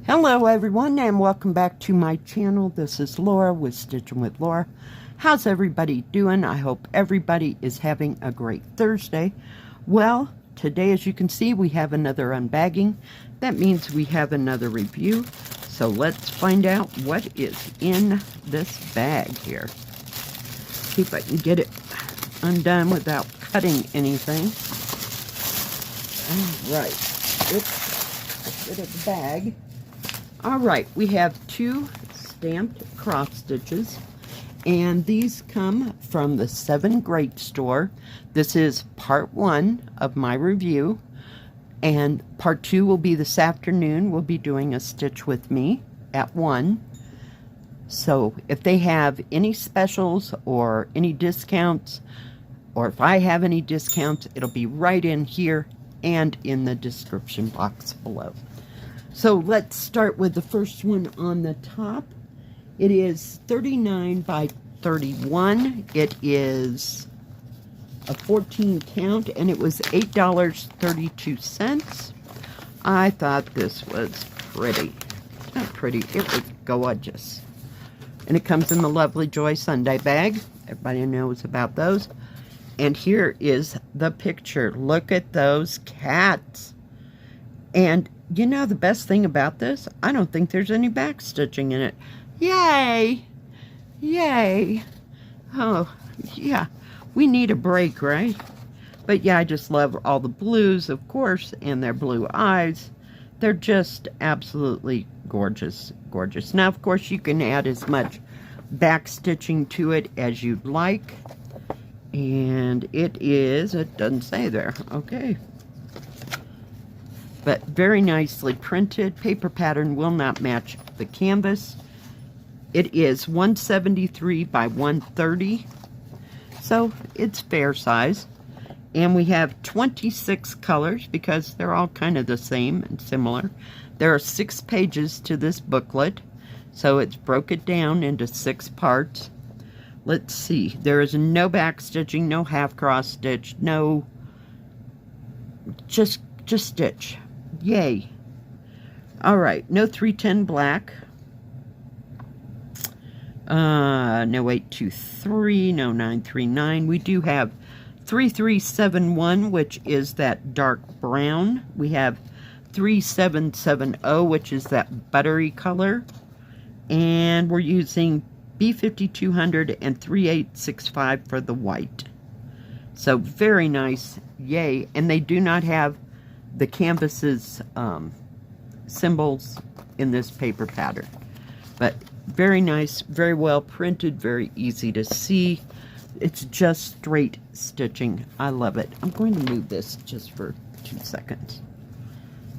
Hello everyone and welcome back to my channel. This is Laura with Stitching with Laura. How's everybody doing? I hope everybody is having a great Thursday. Well, today as you can see we have another unbagging. That means we have another review. So let's find out what is in this bag here. See if I can get it undone without cutting anything. Alright, let's get the bag. Alright, we have two stamped cross stitches, and these come from the SevenGreat store. This is part one of my review, and part two will be this afternoon. We'll be doing a stitch with me at 1. So if they have any specials or any discounts, or if I have any discounts, it'll be right in here and in the description box below. So let's start with the first one on the top. It is 39 by 31. It is a 14 count and it was $8.32. I thought this was pretty. Not pretty, it was gorgeous. And it comes in the Lovely Joy Sunday bag. Everybody knows about those. And here is the picture. Look at those cats. And you know the best thing about this? I don't think there's any back stitching in it. Yay! Yay! Oh, yeah. We need a break, right? But yeah, I just love all the blues, of course, and their blue eyes. They're just absolutely gorgeous, gorgeous. Now, of course, you can add as much back stitching to it as you'd like. And it doesn't say there. Okay. But very nicely printed. Paper pattern will not match the canvas. It is 173 by 130. So it's fair size. And we have 26 colors because they're all kind of the same and similar. There are 6 pages to this booklet. So it's broken down into 6 parts. Let's see. There is no back stitching, no half cross stitch, no, just stitch. Yay. Alright, no 310 black. No 823, no 939. We do have 3371, which is that dark brown. We have 3770, which is that buttery color. And we're using B5200 and 3865 for the white. So very nice. Yay. And they do not have the canvas's symbols in this paper pattern. But very nice, very well printed, very easy to see. It's just straight stitching. I love it. I'm going to move this just for 2 seconds.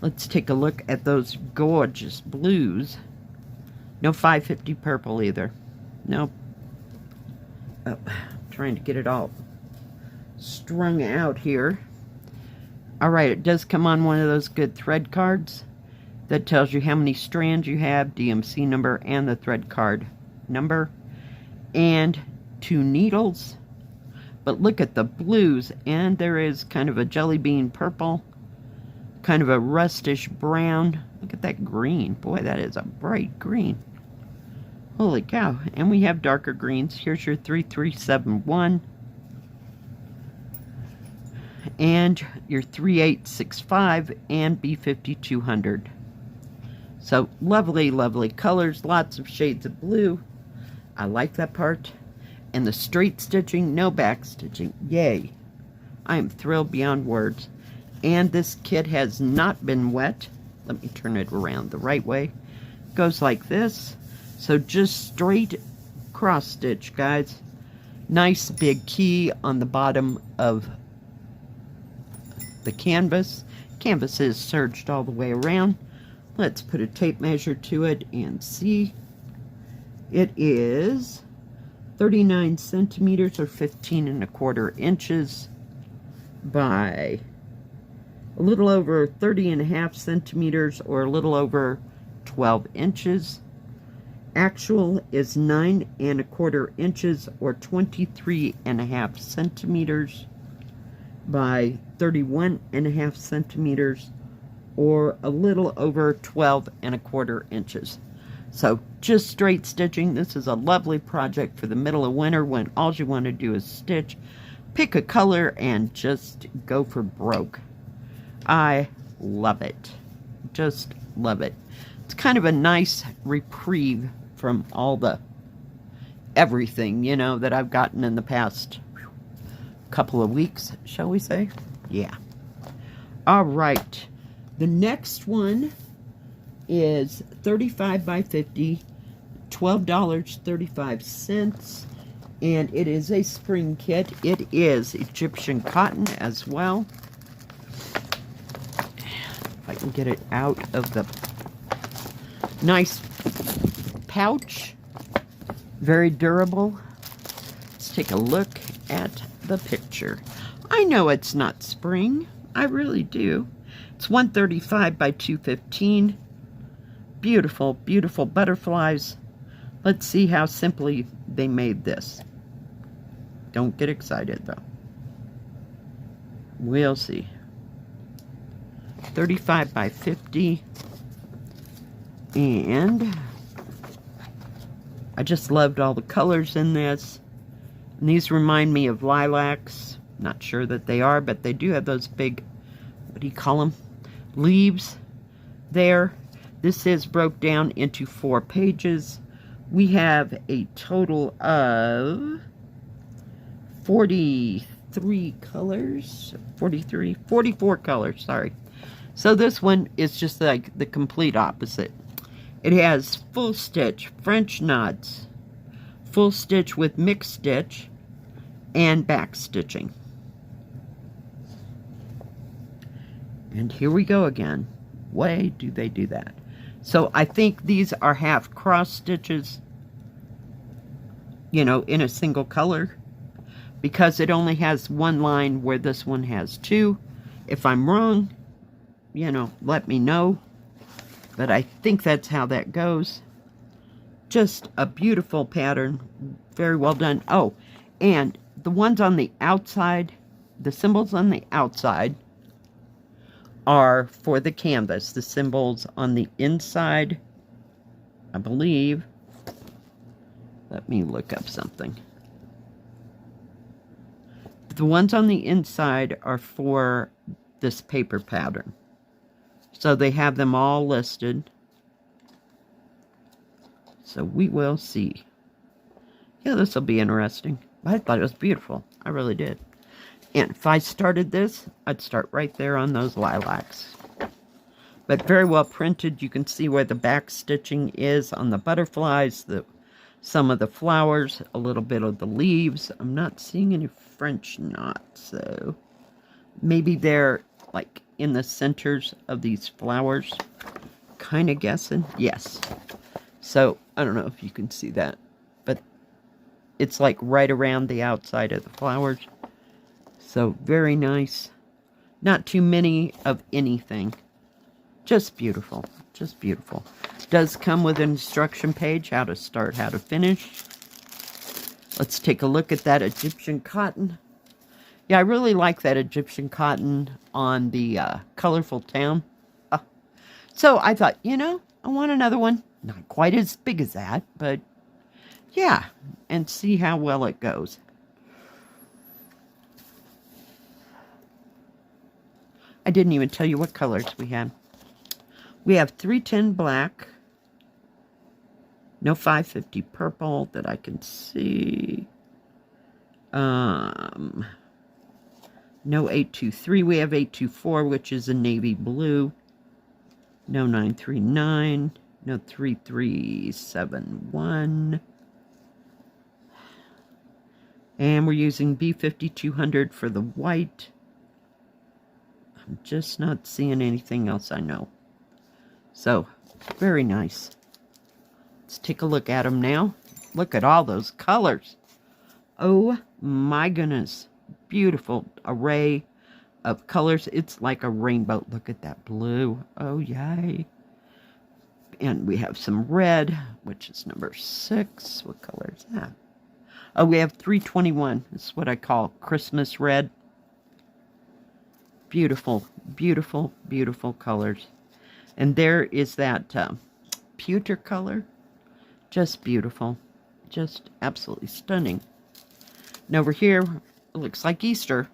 Let's take a look at those gorgeous blues. No 550 purple either. Nope. Oh, trying to get it all strung out here. Alright, it does come on one of those good thread cards that tells you how many strands you have, DMC number, and the thread card number. And 2 needles. But look at the blues, and there is kind of a jelly bean purple, kind of a rustish brown. Look at that green. Boy, that is a bright green. Holy cow. And we have darker greens. Here's your 3371. And your 3865 and B5200. So lovely, lovely colors. Lots of shades of blue. I like that part. And the straight stitching, no back stitching. Yay. I am thrilled beyond words. And this kit has not been wet. Let me turn it around the right way. Goes like this. So just straight cross stitch, guys. Nice big key on the bottom of the canvas. Canvas is serged all the way around. Let's put a tape measure to it and see. It is 39 centimeters or 15¼ inches by a little over 30½ centimeters or a little over 12 inches. Actual is 9¼ inches or 23½ centimeters by 31½ centimeters or a little over 12¼ inches. So just straight stitching. This is a lovely project for the middle of winter when all you want to do is stitch, pick a color, and just go for broke. I love it. Just love it. It's kind of a nice reprieve from all the everything, you know, that I've gotten in the past couple of weeks, shall we say? Yeah. All right. The next one is 35 by 50, $12.35, and it is a spring kit. It is Egyptian cotton as well. If I can get it out of the nice pouch. Very durable. Let's take a look at the picture. I know it's not spring. I really do. It's 135 by 215. Beautiful, beautiful butterflies. Let's see how simply they made this. Don't get excited, though. We'll see. 35 by 50. And I just loved all the colors in this. And these remind me of lilacs. Not sure that they are, but they do have those big, what do you call them? Leaves there. This is broke down into 4 pages. We have a total of 43 colors. 44 colors, sorry. So this one is just like the complete opposite. It has full stitch, French knots, full stitch with mixed stitch, and back stitching. And here we go again. Why do they do that? So I think these are half cross stitches, you know, in a single color, because it only has one line where this one has 2. If I'm wrong, you know, let me know. But I think that's how that goes. Just a beautiful pattern. Very well done. Oh, and the ones on the outside, the symbols on the outside are for the canvas. The symbols on the inside, I believe. Let me look up something. The ones on the inside are for this paper pattern. So they have them all listed. So we will see. Yeah, this will be interesting. I thought it was beautiful. I really did. And if I started this, I'd start right there on those lilacs. But very well printed. You can see where the back stitching is on the butterflies, some of the flowers, a little bit of the leaves. I'm not seeing any French knots, so maybe they're like in the centers of these flowers. Kind of guessing. Yes. So, I don't know if you can see that, but it's like right around the outside of the flowers. So, very nice. Not too many of anything. Just beautiful. Just beautiful. It does come with an instruction page, how to start, how to finish. Let's take a look at that Egyptian cotton. Yeah, I really like that Egyptian cotton on the colorful town. So I thought, you know, I want another one. Not quite as big as that, but yeah, and see how well it goes. I didn't even tell you what colors we had. We have 310 black. No 550 purple that I can see. No 823. We have 824, which is a navy blue. No 939. No 3371. And we're using B5200 for the white. I'm just not seeing anything else I know. So, very nice. Let's take a look at them now. Look at all those colors. Oh my goodness. Beautiful array of colors. It's like a rainbow. Look at that blue. Oh, yay. And we have some red, which is number 6. What color is that? Oh, we have 321. It's what I call Christmas red. Beautiful, beautiful, beautiful colors. And there is that pewter color. Just beautiful. Just absolutely stunning. And over here, it looks like Easter.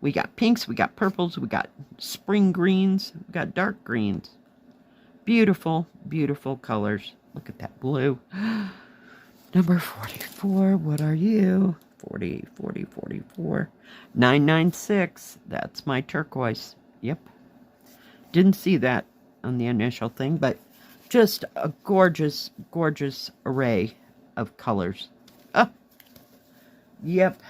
We got pinks, we got purples, we got spring greens, we got dark greens. Beautiful, beautiful colors. Look at that blue. Number 44, what are you? 40, 40, 44. 996, that's my turquoise. Yep. Didn't see that on the initial thing, but just a gorgeous, gorgeous array of colors. Oh, yep.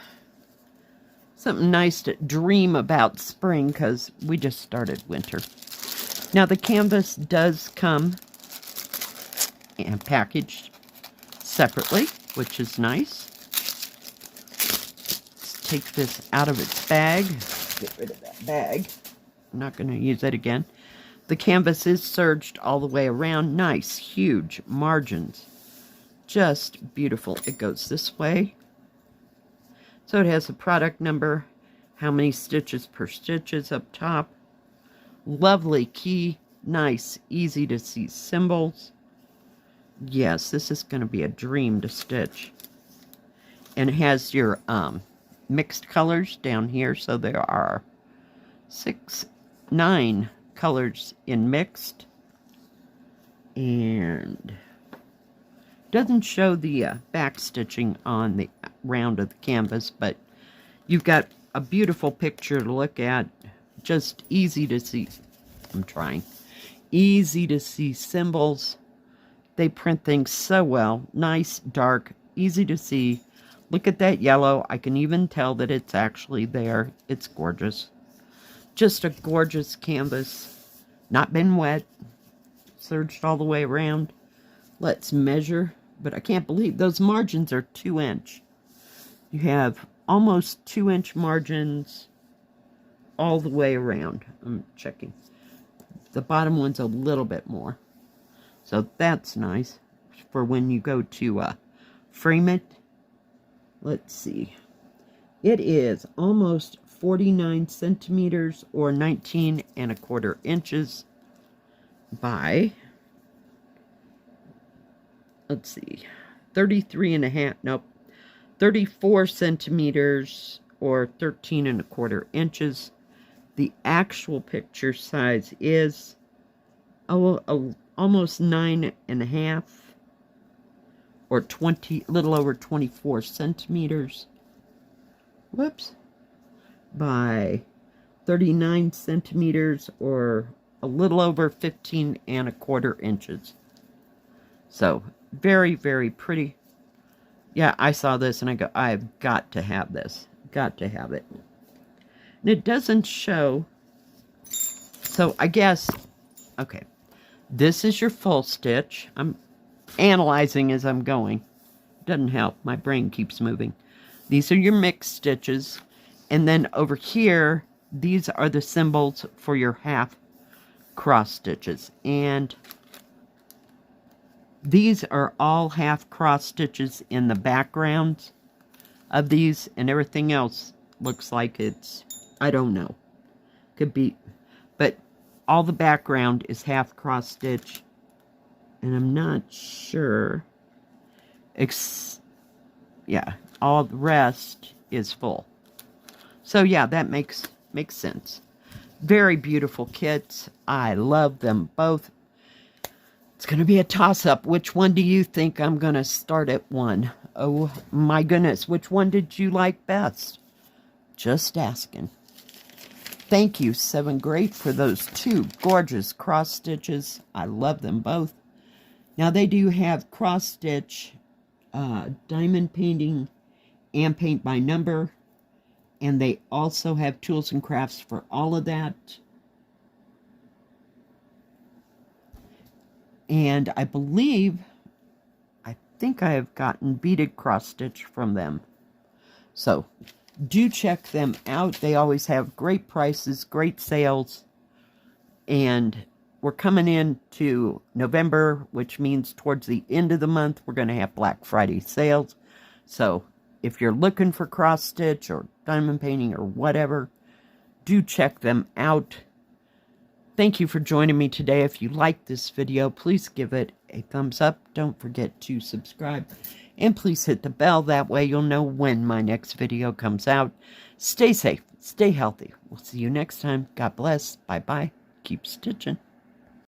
Something nice to dream about spring, because we just started winter. Now the canvas does come and packaged separately, which is nice. Let's take this out of its bag. Get rid of that bag. I'm not going to use it again. The canvas is serged all the way around. Nice, huge margins. Just beautiful. It goes this way. So it has a product number, how many stitches per stitches up top. Lovely key, nice, easy to see symbols. Yes, this is going to be a dream to stitch. And it has your mixed colors down here. So there are 9 colors in mixed. And doesn't show the back stitching on the round of the canvas, but you've got a beautiful picture to look at. Just easy to see. I'm trying. Easy to see symbols. They print things so well. Nice, dark, easy to see. Look at that yellow. I can even tell that it's actually there. It's gorgeous. Just a gorgeous canvas. Not been wet. Serged all the way around. Let's measure. But I can't believe those margins are 2-inch. You have almost 2-inch margins all the way around. I'm checking. The bottom one's a little bit more. So that's nice for when you go to frame it. Let's see. It is almost 49 centimeters or 19¼ inches by, let's see, 34 centimeters or 13¼ inches. The actual picture size is almost 9½ or little over 24 centimeters. Whoops. By 39 centimeters or a little over 15¼ inches. So very, very pretty. Yeah, I saw this and I go, I've got to have this. Got to have it. And it doesn't show. So I guess, okay. This is your full stitch. I'm analyzing as I'm going. Doesn't help. My brain keeps moving. These are your mixed stitches. And then over here, these are the symbols for your half cross stitches. And these are all half cross stitches in the backgrounds of these, and everything else looks like it's, I don't know. Could be, but all the background is half cross stitch. And I'm not sure. Yeah, all the rest is full. So yeah, that makes sense. Very beautiful kits. I love them both. It's going to be a toss-up. Which one do you think I'm going to start at one? Oh my goodness, which one did you like best? Just asking. Thank you, SevenGreat, for those 2 gorgeous cross stitches. I love them both. Now they do have cross stitch, diamond painting, and paint by number. And they also have tools and crafts for all of that. And I think I have gotten beaded cross stitch from them. So do check them out. They always have great prices, great sales. And we're coming into November, which means towards the end of the month, we're going to have Black Friday sales. So if you're looking for cross stitch or diamond painting or whatever, Do check them out. Thank you for joining me today. If you like this video, please give it a thumbs up. Don't forget to subscribe. And please hit the bell. That way you'll know when my next video comes out. Stay safe. Stay healthy. We'll see you next time. God bless. Bye-bye. Keep stitching.